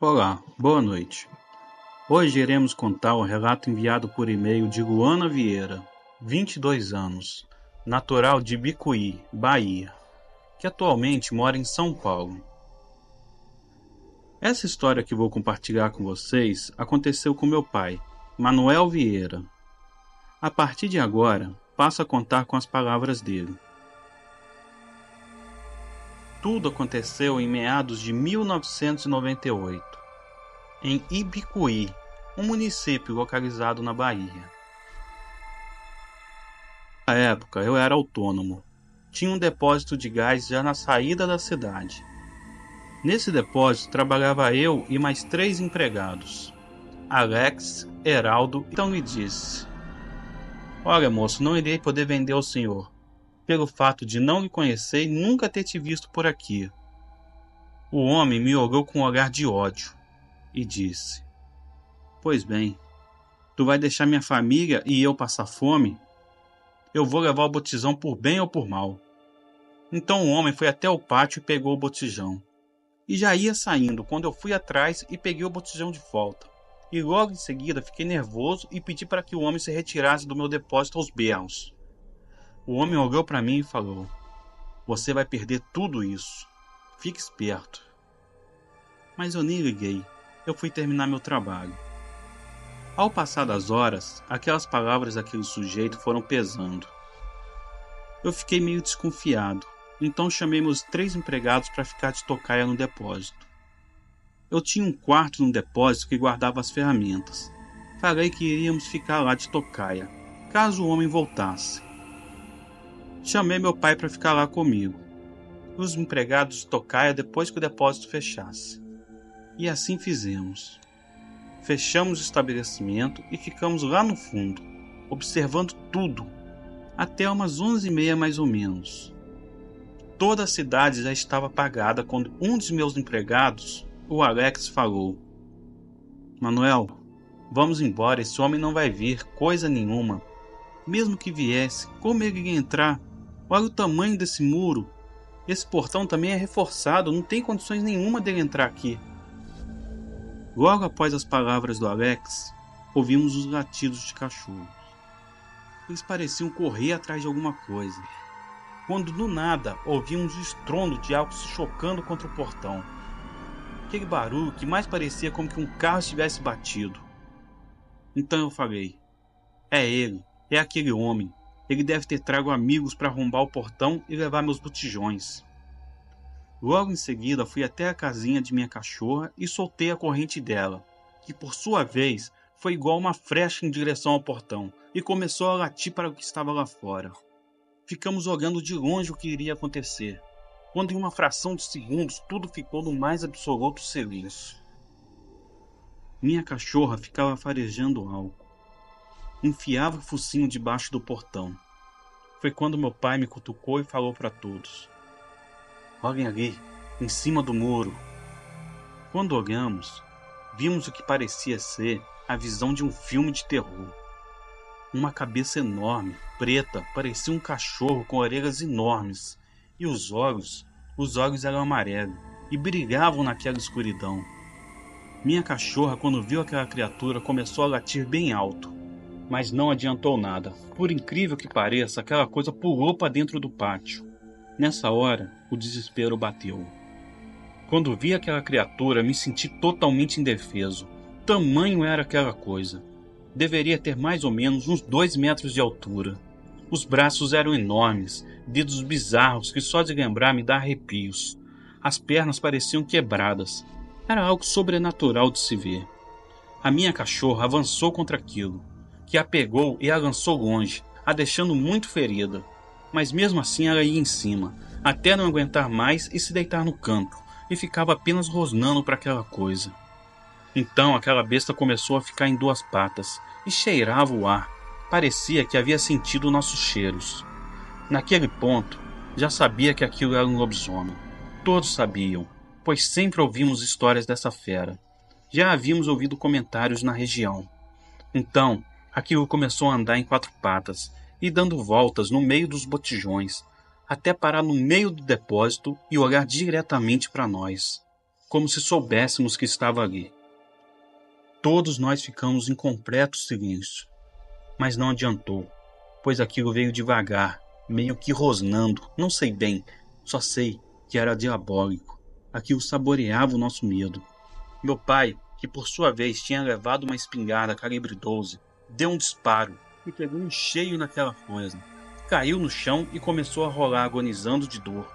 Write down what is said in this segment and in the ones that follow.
Olá, boa noite. Hoje iremos contar o relato enviado por e-mail de Luana Vieira, 22 anos, natural de Bicuí, Bahia, que atualmente mora em São Paulo. Essa história que vou compartilhar com vocês aconteceu com meu pai, Manuel Vieira. A partir de agora, passo a contar com as palavras dele. Tudo aconteceu em meados de 1998, em Ibicuí, um município localizado na Bahia. Na época eu era autônomo. Tinha um depósito de gás já na saída da cidade. Nesse depósito trabalhava eu e mais 3 empregados. Alex, Heraldo, então me disse: "Olha, moço, não irei poder vender ao senhor, pelo fato de não lhe conhecer e nunca ter te visto por aqui." O homem me olhou com um olhar de ódio e disse: "Pois bem, tu vai deixar minha família e eu passar fome? Eu vou levar o botijão por bem ou por mal." Então o homem foi até o pátio e pegou o botijão. E já ia saindo quando eu fui atrás e peguei o botijão de volta. E logo em seguida fiquei nervoso e pedi para que o homem se retirasse do meu depósito aos berros. O homem olhou para mim e falou: "Você vai perder tudo isso. Fique esperto." Mas eu nem liguei. Eu fui terminar meu trabalho. Ao passar das horas, aquelas palavras daquele sujeito foram pesando. Eu fiquei meio desconfiado, então chamei meus 3 empregados para ficar de tocaia no depósito. Eu tinha um quarto no depósito que guardava as ferramentas. Falei que iríamos ficar lá de tocaia, caso o homem voltasse. Chamei meu pai para ficar lá comigo, e os empregados de tocaia depois que o depósito fechasse. E assim fizemos. Fechamos o estabelecimento e ficamos lá no fundo, observando tudo, até umas 11h30 mais ou menos. Toda a cidade já estava apagada quando um dos meus empregados, o Alex, falou: "Manuel, vamos embora, esse homem não vai vir coisa nenhuma. Mesmo que viesse, como ele ia entrar? Olha o tamanho desse muro. Esse portão também é reforçado, não tem condições nenhuma dele entrar aqui." Logo após as palavras do Alex, ouvimos os latidos de cachorros. Eles pareciam correr atrás de alguma coisa, quando do nada ouvimos o estrondo de algo se chocando contra o portão. Aquele barulho que mais parecia como que um carro estivesse batido. Então eu falei: "É ele, é aquele homem. Ele deve ter trago amigos para arrombar o portão e levar meus botijões." Logo em seguida fui até a casinha de minha cachorra e soltei a corrente dela, que por sua vez foi igual uma flecha em direção ao portão e começou a latir para o que estava lá fora. Ficamos olhando de longe o que iria acontecer, quando em uma fração de segundos tudo ficou no mais absoluto silêncio. Minha cachorra ficava farejando algo. Enfiava o focinho debaixo do portão. Foi quando meu pai me cutucou e falou para todos: "Olhem ali, em cima do muro." Quando olhamos, vimos o que parecia ser a visão de um filme de terror. Uma cabeça enorme, preta, parecia um cachorro com orelhas enormes, e os olhos eram amarelos e brilhavam naquela escuridão. Minha cachorra, quando viu aquela criatura, começou a latir bem alto, mas não adiantou nada. Por incrível que pareça, aquela coisa pulou para dentro do pátio. Nessa hora, o desespero bateu. Quando vi aquela criatura, me senti totalmente indefeso. Tamanho era aquela coisa. Deveria ter mais ou menos uns 2 metros de altura. Os braços eram enormes, dedos bizarros que só de lembrar me dá arrepios. As pernas pareciam quebradas. Era algo sobrenatural de se ver. A minha cachorra avançou contra aquilo, que a pegou e a lançou longe, a deixando muito ferida. Mas mesmo assim ela ia em cima, até não aguentar mais e se deitar no canto, e ficava apenas rosnando para aquela coisa. Então aquela besta começou a ficar em 2 patas e cheirava o ar. Parecia que havia sentido nossos cheiros. Naquele ponto, já sabia que aquilo era um lobisomem. Todos sabiam, pois sempre ouvimos histórias dessa fera. Já havíamos ouvido comentários na região. Então, aquilo começou a andar em 4 patas e dando voltas no meio dos botijões, até parar no meio do depósito e olhar diretamente para nós. como se soubéssemos que estava ali. Todos nós ficamos em completo silêncio, mas não adiantou, pois aquilo veio devagar, meio que rosnando, não sei bem, só sei que era diabólico. Aquilo saboreava o nosso medo. Meu pai, que por sua vez tinha levado uma espingarda calibre 12, deu um disparo e pegou em cheio naquela coisa. Caiu no chão e começou a rolar agonizando de dor.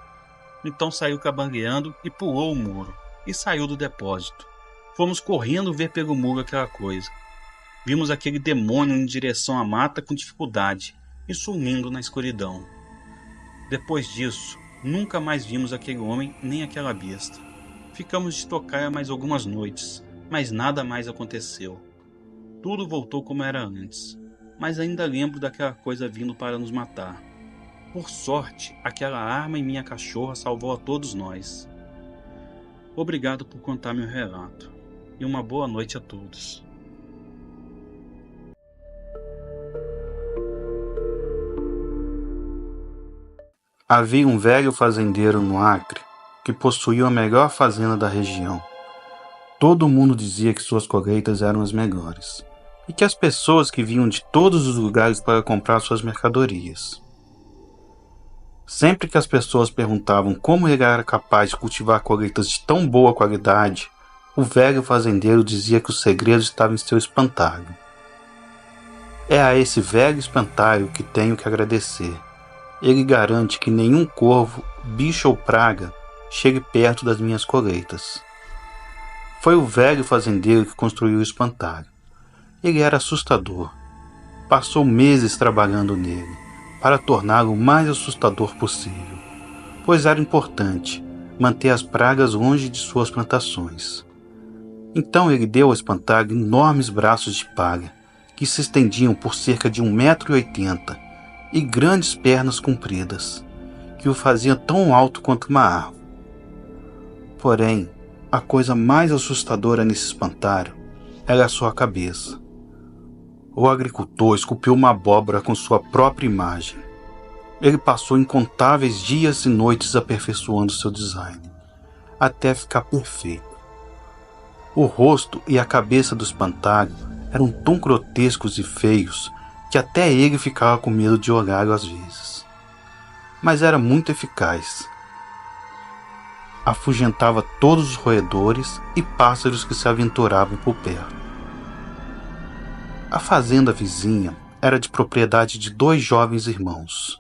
Então saiu cambaleando e pulou o muro e saiu do depósito. Fomos correndo ver pelo muro aquela coisa. Vimos aquele demônio em direção à mata com dificuldade e sumindo na escuridão. Depois disso, nunca mais vimos aquele homem nem aquela besta. Ficamos de tocaia mais algumas noites, mas nada mais aconteceu. Tudo voltou como era antes, mas ainda lembro daquela coisa vindo para nos matar. Por sorte, aquela arma em minha cachorra salvou a todos nós. Obrigado por contar meu relato, e uma boa noite a todos. Havia um velho fazendeiro no Acre que possuía a melhor fazenda da região. Todo mundo dizia que suas colheitas eram as melhores e que as pessoas que vinham de todos os lugares para comprar suas mercadorias. Sempre que as pessoas perguntavam como ele era capaz de cultivar colheitas de tão boa qualidade, o velho fazendeiro dizia que o segredo estava em seu espantalho. É a esse velho espantalho que tenho que agradecer. Ele garante que nenhum corvo, bicho ou praga chegue perto das minhas colheitas. Foi o velho fazendeiro que construiu o espantalho. Ele era assustador. Passou meses trabalhando nele, para torná-lo o mais assustador possível, pois era importante manter as pragas longe de suas plantações. Então ele deu ao espantalho enormes braços de palha, que se estendiam por cerca de 1,80 m, e grandes pernas compridas, que o faziam tão alto quanto uma árvore. Porém, a coisa mais assustadora nesse espantalho era a sua cabeça. O agricultor esculpiu uma abóbora com sua própria imagem. Ele passou incontáveis dias e noites aperfeiçoando seu design, até ficar perfeito. O rosto e a cabeça do espantalho eram tão grotescos e feios que até ele ficava com medo de olhá-lo às vezes. Mas era muito eficaz. Afugentava todos os roedores e pássaros que se aventuravam por perto. A fazenda vizinha era de propriedade de 2 jovens irmãos,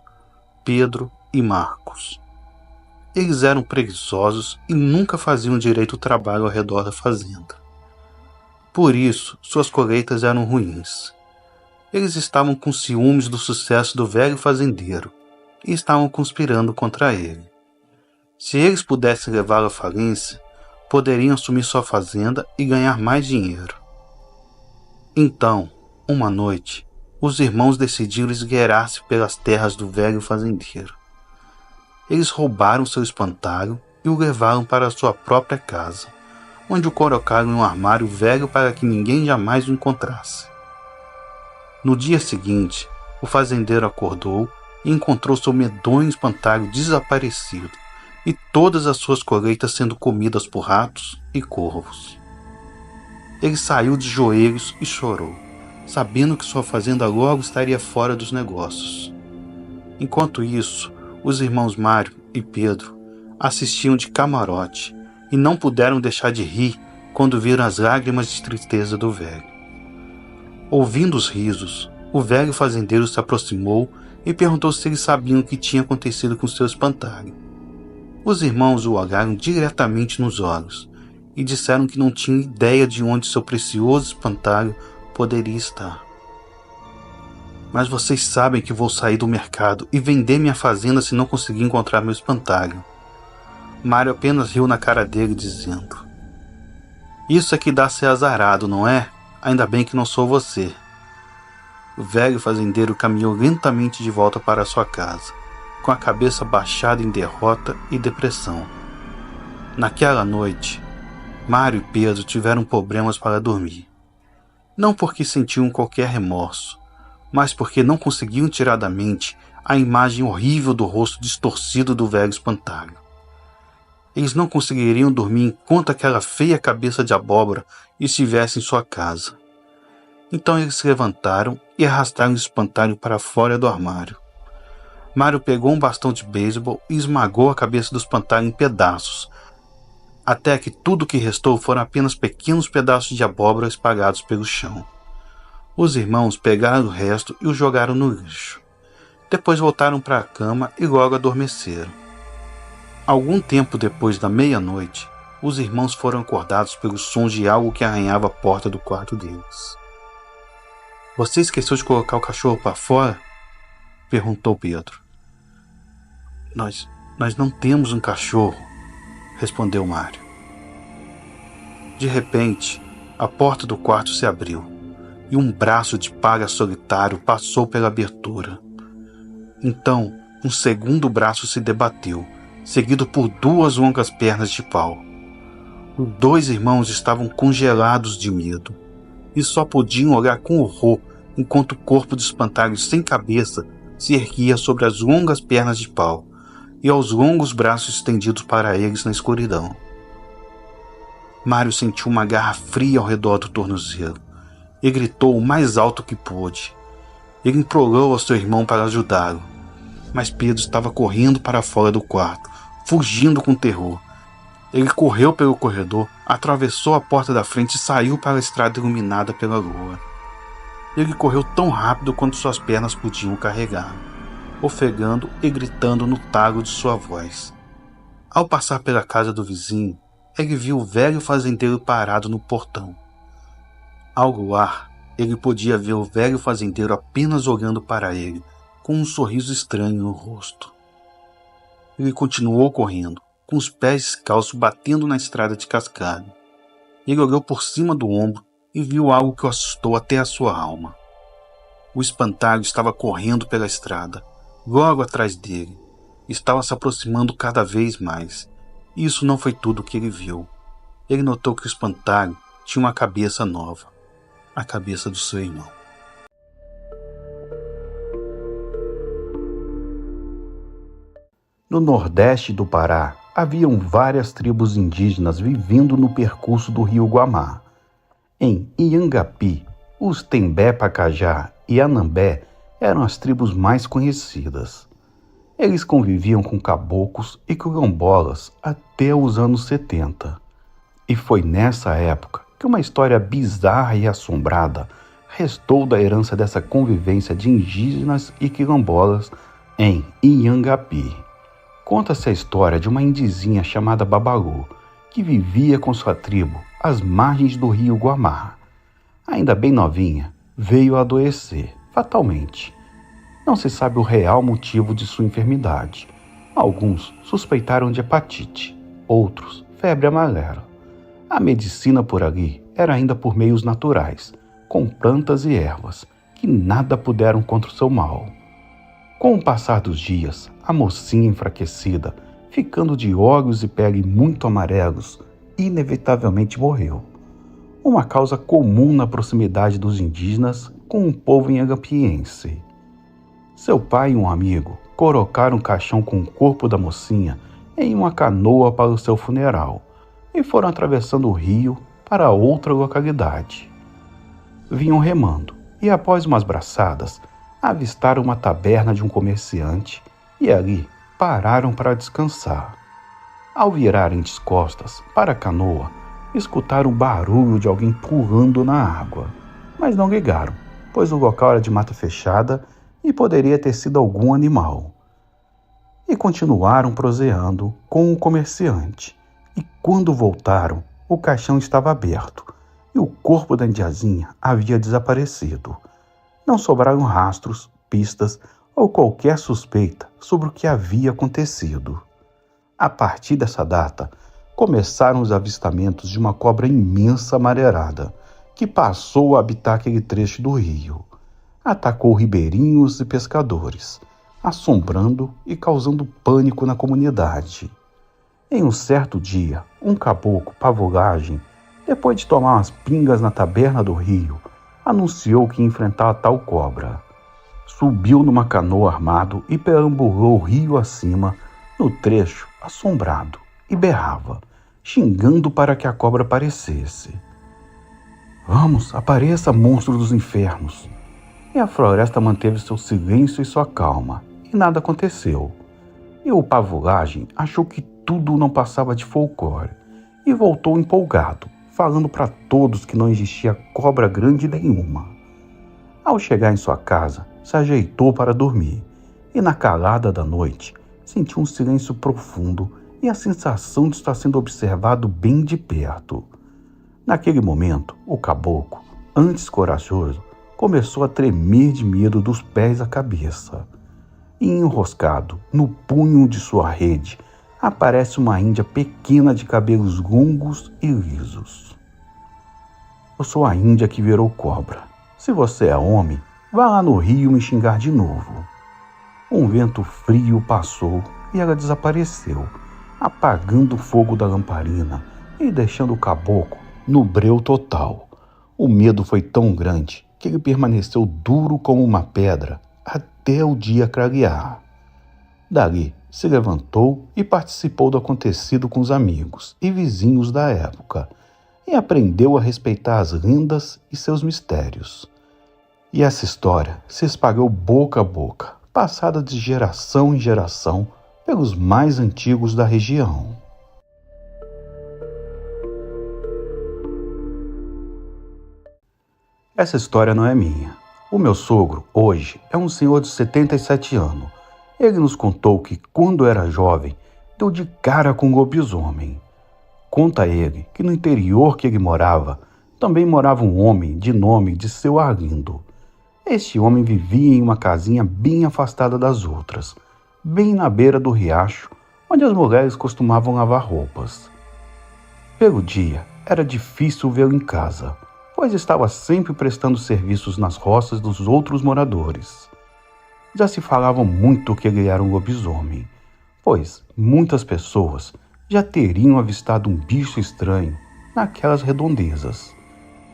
Pedro e Marcos. Eles eram preguiçosos e nunca faziam direito o trabalho ao redor da fazenda. Por isso, suas colheitas eram ruins. Eles estavam com ciúmes do sucesso do velho fazendeiro e estavam conspirando contra ele. Se eles pudessem levá-lo à falência, poderiam assumir sua fazenda e ganhar mais dinheiro. Então, uma noite, os irmãos decidiram esgueirar-se pelas terras do velho fazendeiro. Eles roubaram seu espantalho e o levaram para sua própria casa, onde o colocaram em um armário velho para que ninguém jamais o encontrasse. No dia seguinte, o fazendeiro acordou e encontrou seu medonho espantalho desaparecido e todas as suas colheitas sendo comidas por ratos e corvos. Ele saiu de joelhos e chorou, sabendo que sua fazenda logo estaria fora dos negócios. Enquanto isso, os irmãos Mário e Pedro assistiam de camarote e não puderam deixar de rir quando viram as lágrimas de tristeza do velho. Ouvindo os risos, o velho fazendeiro se aproximou e perguntou se eles sabiam o que tinha acontecido com seu espantalho. Os irmãos o olharam diretamente nos olhos e disseram que não tinham ideia de onde seu precioso espantalho poderia estar. Mas vocês sabem que vou sair do mercado e vender minha fazenda se não conseguir encontrar meu espantalho. Mário apenas riu na cara dele, dizendo: Isso é que dá ser azarado, não é? Ainda bem que não sou você. O velho fazendeiro caminhou lentamente de volta para sua casa, com a cabeça baixada em derrota e depressão. Naquela noite, Mário e Pedro tiveram problemas para dormir. Não porque sentiam qualquer remorso, mas porque não conseguiam tirar da mente a imagem horrível do rosto distorcido do velho espantalho. Eles não conseguiriam dormir enquanto aquela feia cabeça de abóbora estivesse em sua casa. Então eles se levantaram e arrastaram o espantalho para fora do armário. Mário pegou um bastão de beisebol e esmagou a cabeça do espantalho em pedaços, até que tudo o que restou foram apenas pequenos pedaços de abóbora espalhados pelo chão. Os irmãos pegaram o resto e o jogaram no lixo. Depois voltaram para a cama e logo adormeceram. Algum tempo depois da meia-noite, os irmãos foram acordados pelos sons de algo que arranhava a porta do quarto deles. "Você esqueceu de colocar o cachorro para fora?" perguntou Pedro. Nós não temos um cachorro", respondeu Mário. De repente, a porta do quarto se abriu e um braço de palha solitário passou pela abertura. Então, um segundo braço se debateu, seguido por 2 longas pernas de pau. Os 2 irmãos estavam congelados de medo e só podiam olhar com horror enquanto o corpo do espantalho sem cabeça se erguia sobre as longas pernas de pau e aos longos braços estendidos para eles na escuridão. Mário sentiu uma garra fria ao redor do tornozelo e gritou o mais alto que pôde. Ele implorou ao seu irmão para ajudá-lo, mas Pedro estava correndo para fora do quarto, fugindo com terror. Ele correu pelo corredor, atravessou a porta da frente e saiu para a estrada iluminada pela lua. Ele correu tão rápido quanto suas pernas podiam carregar, ofegando e gritando no talo de sua voz. Ao passar pela casa do vizinho, ele viu o velho fazendeiro parado no portão. Ao luar, ele podia ver o velho fazendeiro apenas olhando para ele, com um sorriso estranho no rosto. Ele continuou correndo, com os pés descalços batendo na estrada de cascalho. Ele olhou por cima do ombro e viu algo que o assustou até a sua alma. O espantalho estava correndo pela estrada, logo atrás dele. Estava se aproximando cada vez mais. E isso não foi tudo o que ele viu. Ele notou que o espantalho tinha uma cabeça nova, a cabeça do seu irmão. No nordeste do Pará, haviam várias tribos indígenas vivendo no percurso do rio Guamá. Em Inhangapi, os Tembé-Pacajá e Anambé eram as tribos mais conhecidas. Eles conviviam com caboclos e quilombolas até os anos 70. E foi nessa época que uma história bizarra e assombrada restou da herança dessa convivência de indígenas e quilombolas em Inhangapi. Conta-se a história de uma indizinha chamada Babalu, que vivia com sua tribo às margens do rio Guamá. Ainda bem novinha, veio a adoecer, fatalmente. Não se sabe o real motivo de sua enfermidade. Alguns suspeitaram de hepatite, outros febre amarela. A medicina por ali era ainda por meios naturais, com plantas e ervas, que nada puderam contra o seu mal. Com o passar dos dias, a mocinha enfraquecida, ficando de olhos e pele muito amarelos, inevitavelmente morreu. Uma causa comum na proximidade dos indígenas com o povo inhangapiense. Seu pai e um amigo colocaram um caixão com o corpo da mocinha em uma canoa para o seu funeral e foram atravessando o rio para outra localidade. Vinham remando e, após umas braçadas, avistaram uma taberna de um comerciante e ali pararam para descansar. Ao virarem de costas para a canoa, escutaram o barulho de alguém pulando na água, mas não ligaram, pois o local era de mata fechada e poderia ter sido algum animal. E continuaram proseando com o comerciante, e quando voltaram, o caixão estava aberto e o corpo da indiazinha havia desaparecido. Não sobraram rastros, pistas ou qualquer suspeita sobre o que havia acontecido. A partir dessa data, começaram os avistamentos de uma cobra imensa amarelada, que passou a habitar aquele trecho do rio. Atacou ribeirinhos e pescadores, assombrando e causando pânico na comunidade. Em um certo dia, um caboclo pavogagem, depois de tomar umas pingas na taberna do rio, anunciou que ia enfrentar a tal cobra. Subiu numa canoa armado e perambulou o rio acima, no trecho assombrado, e berrava, xingando para que a cobra aparecesse. Vamos, apareça, monstro dos infernos! E a floresta manteve seu silêncio e sua calma, e nada aconteceu. E o pavulagem achou que tudo não passava de folclore, e voltou empolgado, falando para todos que não existia cobra grande nenhuma. Ao chegar em sua casa, se ajeitou para dormir, e na calada da noite, sentiu um silêncio profundo e a sensação de estar sendo observado bem de perto. Naquele momento, o caboclo, antes corajoso, começou a tremer de medo dos pés à cabeça. E enroscado no punho de sua rede, aparece uma índia pequena de cabelos longos e lisos. Eu sou a índia que virou cobra. Se você é homem, vá lá no rio me xingar de novo. Um vento frio passou e ela desapareceu, apagando o fogo da lamparina e deixando o caboclo no breu total. O medo foi tão grande que ele permaneceu duro como uma pedra até o dia clarear. Dali, se levantou e participou do acontecido com os amigos e vizinhos da época e aprendeu a respeitar as lendas e seus mistérios. E essa história se espalhou boca a boca, passada de geração em geração pelos mais antigos da região. Essa história não é minha. O meu sogro, hoje, é um senhor de 77 anos. Ele nos contou que, quando era jovem, deu de cara com um lobisomem. Conta ele que no interior que ele morava, também morava um homem de nome de Seu Arlindo. Este homem vivia em uma casinha bem afastada das outras, bem na beira do riacho, onde as mulheres costumavam lavar roupas. Pelo dia, era difícil vê-lo em casa, pois estava sempre prestando serviços nas roças dos outros moradores. Já se falava muito que ele era um lobisomem, pois muitas pessoas já teriam avistado um bicho estranho naquelas redondezas.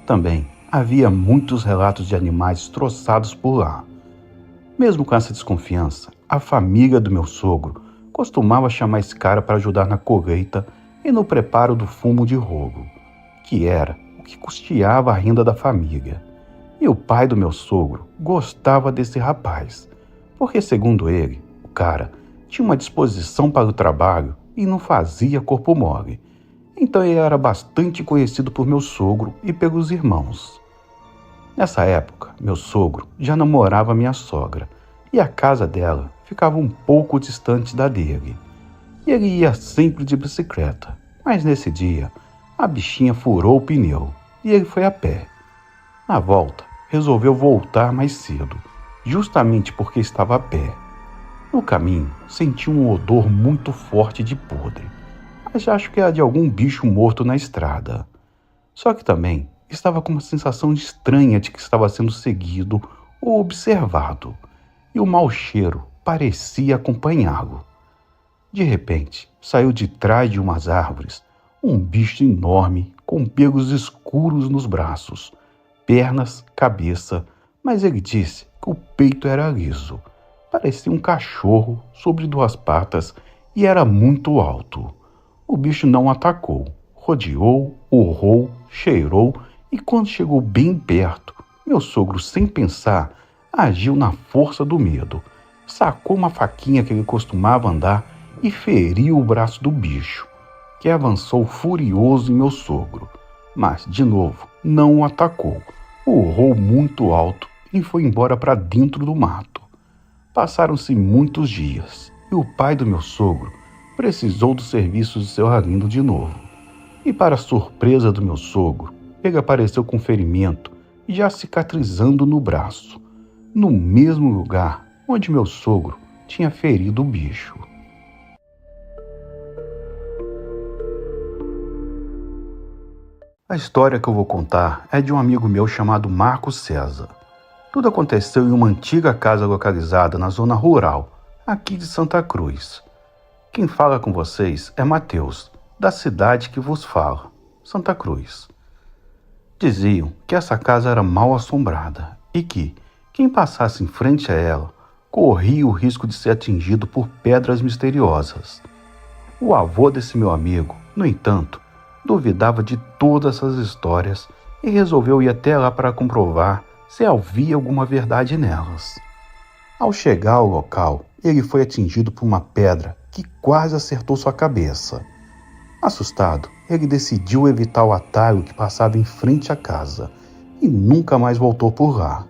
Também havia muitos relatos de animais destroçados por lá. Mesmo com essa desconfiança, a família do meu sogro costumava chamar esse cara para ajudar na colheita e no preparo do fumo de rolo, que era o que custeava a renda da família. E o pai do meu sogro gostava desse rapaz, porque, segundo ele, o cara tinha uma disposição para o trabalho e não fazia corpo mole. Então ele era bastante conhecido por meu sogro e pelos irmãos. Nessa época, meu sogro já namorava minha sogra, e a casa dela ficava um pouco distante da dele. E ele ia sempre de bicicleta, mas nesse dia, a bichinha furou o pneu e ele foi a pé. Na volta, resolveu voltar mais cedo, justamente porque estava a pé. No caminho, senti um odor muito forte de podre, mas acho que era de algum bicho morto na estrada. Só que também estava com uma sensação estranha de que estava sendo seguido ou observado, e o mau cheiro parecia acompanhá-lo. De repente, saiu de trás de umas árvores um bicho enorme com pelos escuros nos braços, pernas, cabeça, mas ele disse que o peito era liso. Parecia um cachorro sobre duas patas e era muito alto. O bicho não atacou, rodeou, urrou, cheirou e quando chegou bem perto, meu sogro, sem pensar, agiu na força do medo. Sacou uma faquinha que ele costumava andar e feriu o braço do bicho, que avançou furioso em meu sogro. Mas, de novo, não o atacou. Urrou muito alto e foi embora para dentro do mato. Passaram-se muitos dias e o pai do meu sogro precisou dos serviços de Seu Arlindo de novo. E para surpresa do meu sogro, ele apareceu com ferimento já cicatrizando no braço, no mesmo lugar onde meu sogro tinha ferido o bicho. A história que eu vou contar é de um amigo meu chamado Marcos César. Tudo aconteceu em uma antiga casa localizada na zona rural, aqui de Santa Cruz. Quem fala com vocês é Mateus, da cidade que vos fala, Santa Cruz. Diziam que essa casa era mal assombrada e que quem passasse em frente a ela corria o risco de ser atingido por pedras misteriosas. O avô desse meu amigo, no entanto, duvidava de todas essas histórias e resolveu ir até lá para comprovar se havia alguma verdade nelas. Ao chegar ao local, ele foi atingido por uma pedra que quase acertou sua cabeça. Assustado, ele decidiu evitar o atalho que passava em frente à casa e nunca mais voltou por lá.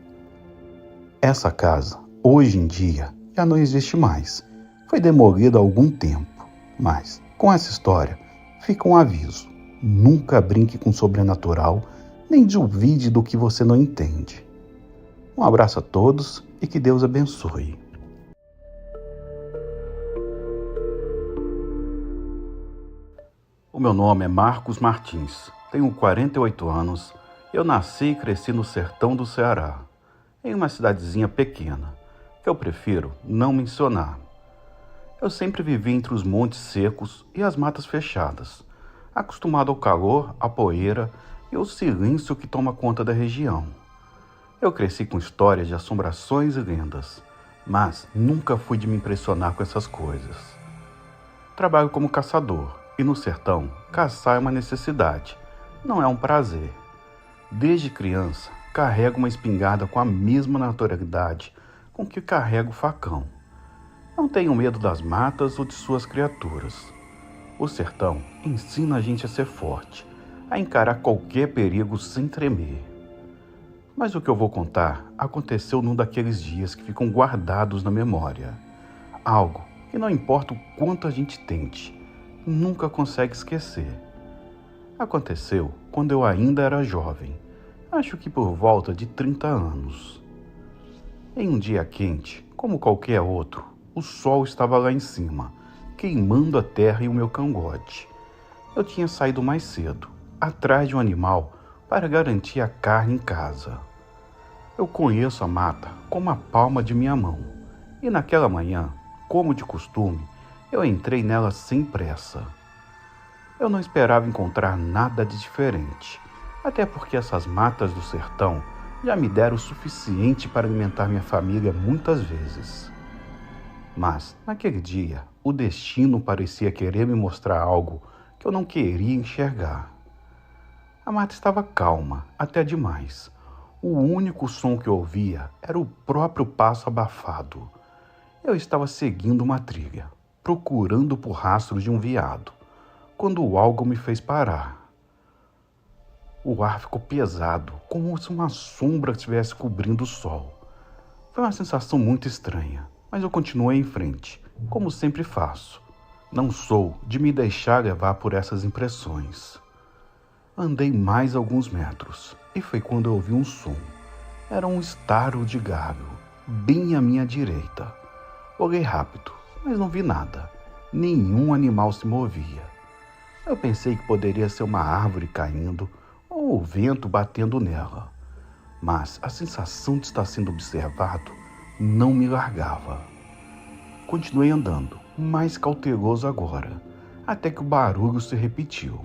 Essa casa, hoje em dia, já não existe mais. Foi demolida há algum tempo. Mas, com essa história, fica um aviso: nunca brinque com o sobrenatural, nem duvide do que você não entende. Um abraço a todos e que Deus abençoe. O meu nome é Marcos Martins, tenho 48 anos, eu nasci e cresci no sertão do Ceará, em uma cidadezinha pequena, que eu prefiro não mencionar. Eu sempre vivi entre os montes secos e as matas fechadas, acostumado ao calor, à poeira e ao silêncio que toma conta da região. Eu cresci com histórias de assombrações e lendas, mas nunca fui de me impressionar com essas coisas. Trabalho como caçador, e no sertão, caçar é uma necessidade, não é um prazer. Desde criança, carrego uma espingarda com a mesma naturalidade com que carrego o facão. Não tenho medo das matas ou de suas criaturas. O sertão ensina a gente a ser forte, a encarar qualquer perigo sem tremer. Mas o que eu vou contar aconteceu num daqueles dias que ficam guardados na memória. Algo que não importa o quanto a gente tente, nunca consegue esquecer. Aconteceu quando eu ainda era jovem, acho que por volta de 30 anos. Em um dia quente, como qualquer outro, o sol estava lá em cima, queimando a terra e o meu cangote. Eu tinha saído mais cedo, atrás de um animal, para garantir a carne em casa. Eu conheço a mata como a palma de minha mão, e naquela manhã, como de costume, eu entrei nela sem pressa. Eu não esperava encontrar nada de diferente, até porque essas matas do sertão já me deram o suficiente para alimentar minha família muitas vezes. Mas, naquele dia, o destino parecia querer me mostrar algo que eu não queria enxergar. A mata estava calma, até demais. O único som que eu ouvia era o próprio passo abafado. Eu estava seguindo uma trilha, procurando por rastros de um veado, quando algo me fez parar. O ar ficou pesado, como se uma sombra estivesse cobrindo o sol. Foi uma sensação muito estranha, mas eu continuei em frente, como sempre faço. Não sou de me deixar levar por essas impressões. Andei mais alguns metros, e foi quando eu ouvi um som. Era um estaro de galho, bem à minha direita. Olhei rápido, mas não vi nada. Nenhum animal se movia. Eu pensei que poderia ser uma árvore caindo ou o vento batendo nela. Mas a sensação de estar sendo observado não me largava. Continuei andando, mais cauteloso agora, até que o barulho se repetiu.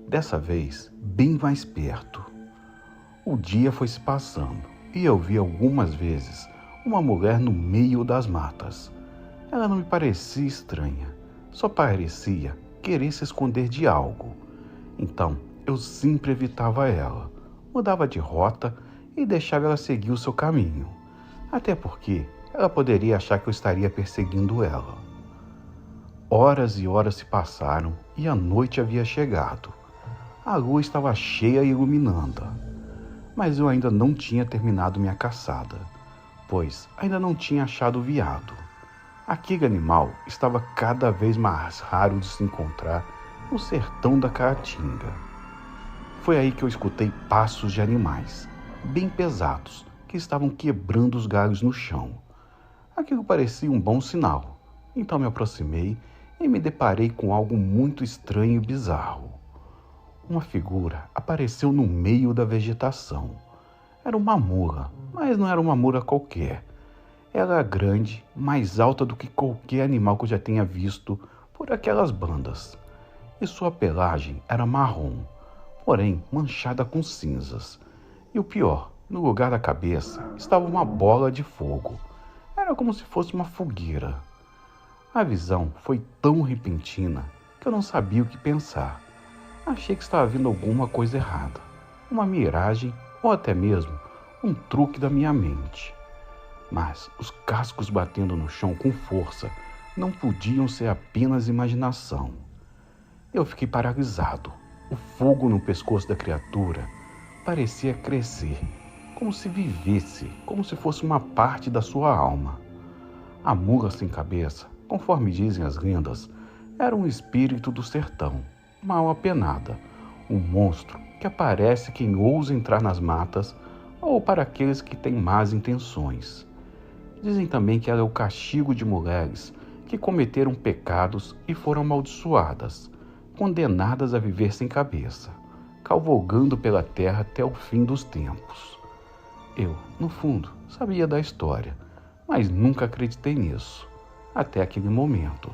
Dessa vez, bem mais perto. O dia foi se passando e eu vi algumas vezes uma mulher no meio das matas. Ela não me parecia estranha, só parecia querer se esconder de algo. Então, eu sempre evitava ela, mudava de rota e deixava ela seguir o seu caminho, até porque ela poderia achar que eu estaria perseguindo ela. Horas e horas se passaram e a noite havia chegado. A lua estava cheia e iluminando, mas eu ainda não tinha terminado minha caçada, pois ainda não tinha achado o veado. Aquele animal estava cada vez mais raro de se encontrar no sertão da Caatinga. Foi aí que eu escutei passos de animais, bem pesados, que estavam quebrando os galhos no chão. Aquilo parecia um bom sinal, então me aproximei e me deparei com algo muito estranho e bizarro. Uma figura apareceu no meio da vegetação. Era uma mula, mas não era uma mula qualquer. Ela era grande, mais alta do que qualquer animal que eu já tenha visto por aquelas bandas. E sua pelagem era marrom, porém manchada com cinzas. E o pior, no lugar da cabeça estava uma bola de fogo. Era como se fosse uma fogueira. A visão foi tão repentina que eu não sabia o que pensar. Achei que estava vendo alguma coisa errada, uma miragem ou até mesmo um truque da minha mente. Mas os cascos batendo no chão com força não podiam ser apenas imaginação. Eu fiquei paralisado. O fogo no pescoço da criatura parecia crescer, como se vivesse, como se fosse uma parte da sua alma. A mula sem cabeça, conforme dizem as lendas, era um espírito do sertão, mal apenada, um monstro que aparece quem ousa entrar nas matas ou para aqueles que têm más intenções. Dizem também que ela é o castigo de mulheres que cometeram pecados e foram amaldiçoadas, condenadas a viver sem cabeça, cavalgando pela terra até o fim dos tempos. Eu, no fundo, sabia da história, mas nunca acreditei nisso, até aquele momento.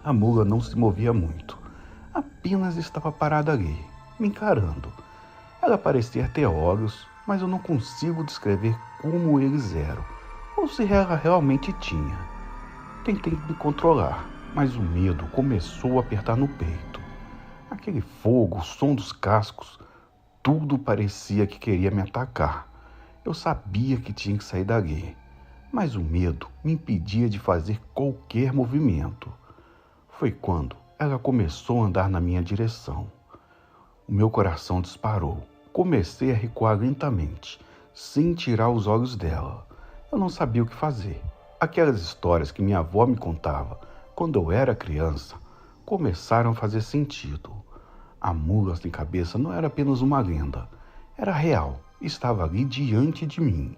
A mula não se movia muito, apenas estava parada ali, me encarando. Ela parecia ter olhos, mas eu não consigo descrever como eles eram, ou se ela realmente tinha. Tentei me controlar, mas o medo começou a apertar no peito. Aquele fogo, o som dos cascos, tudo parecia que queria me atacar. Eu sabia que tinha que sair dali, mas o medo me impedia de fazer qualquer movimento. Foi quando ela começou a andar na minha direção. O meu coração disparou. Comecei a recuar lentamente, sem tirar os olhos dela. Eu não sabia o que fazer. Aquelas histórias que minha avó me contava quando eu era criança começaram a fazer sentido. A mula sem cabeça não era apenas uma lenda, era real, estava ali diante de mim.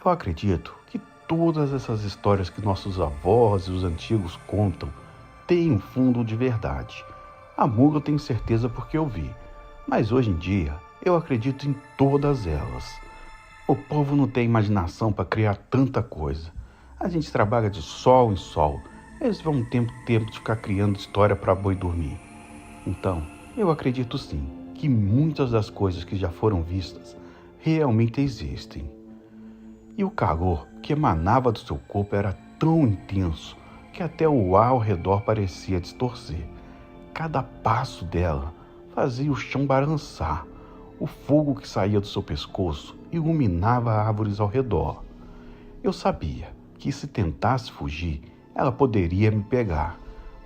Eu acredito que todas essas histórias que nossos avós e os antigos contam têm um fundo de verdade. A mula eu tenho certeza porque eu vi, mas hoje em dia eu acredito em todas elas. O povo não tem imaginação para criar tanta coisa. A gente trabalha de sol em sol. Eles vão um tempo de ficar criando história para boi dormir. Então, eu acredito sim que muitas das coisas que já foram vistas realmente existem. E o calor que emanava do seu corpo era tão intenso que até o ar ao redor parecia distorcer. Cada passo dela fazia o chão balançar. O fogo que saía do seu pescoço iluminava árvores ao redor. Eu sabia que se tentasse fugir, ela poderia me pegar,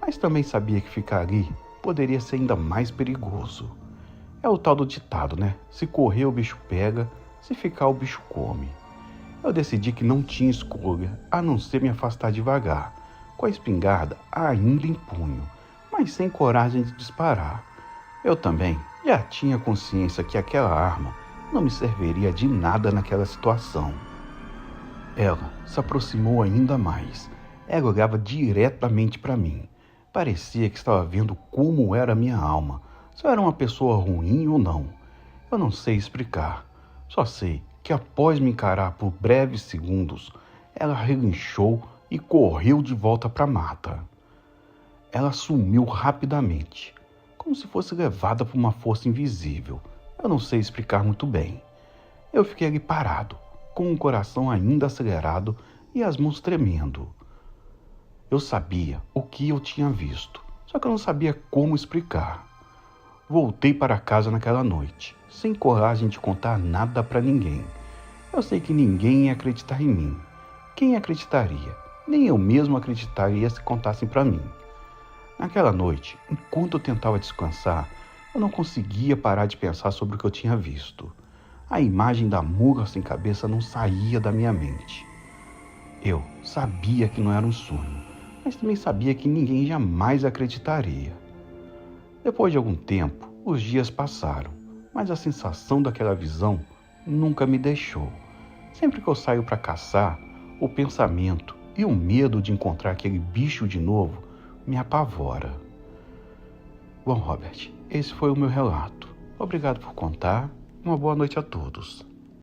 mas também sabia que ficar ali poderia ser ainda mais perigoso. É o tal do ditado, né? Se correr o bicho pega, se ficar o bicho come. Eu decidi que não tinha escolha a não ser me afastar devagar, com a espingarda ainda em punho, mas sem coragem de disparar. Eu também já tinha consciência que aquela arma não me serviria de nada naquela situação. Ela se aproximou ainda mais. Ela olhava diretamente para mim. Parecia que estava vendo como era a minha alma. Se eu era uma pessoa ruim ou não. Eu não sei explicar. Só sei que após me encarar por breves segundos, ela relinchou e correu de volta para a mata. Ela sumiu rapidamente, como se fosse levada por uma força invisível. Eu não sei explicar muito bem. Eu fiquei ali parado, com o coração ainda acelerado e as mãos tremendo. Eu sabia o que eu tinha visto, só que eu não sabia como explicar. Voltei para casa naquela noite, sem coragem de contar nada para ninguém. Eu sei que ninguém ia acreditar em mim. Quem acreditaria? Nem eu mesmo acreditaria se contassem para mim. Naquela noite, enquanto eu tentava descansar, eu não conseguia parar de pensar sobre o que eu tinha visto. A imagem da mula sem cabeça não saía da minha mente. Eu sabia que não era um sonho, mas também sabia que ninguém jamais acreditaria. Depois de algum tempo, os dias passaram, mas a sensação daquela visão nunca me deixou. Sempre que eu saio para caçar, o pensamento e o medo de encontrar aquele bicho de novo me apavora. Bom, Robert, esse foi o meu relato. Obrigado por contar. Uma boa noite a todos.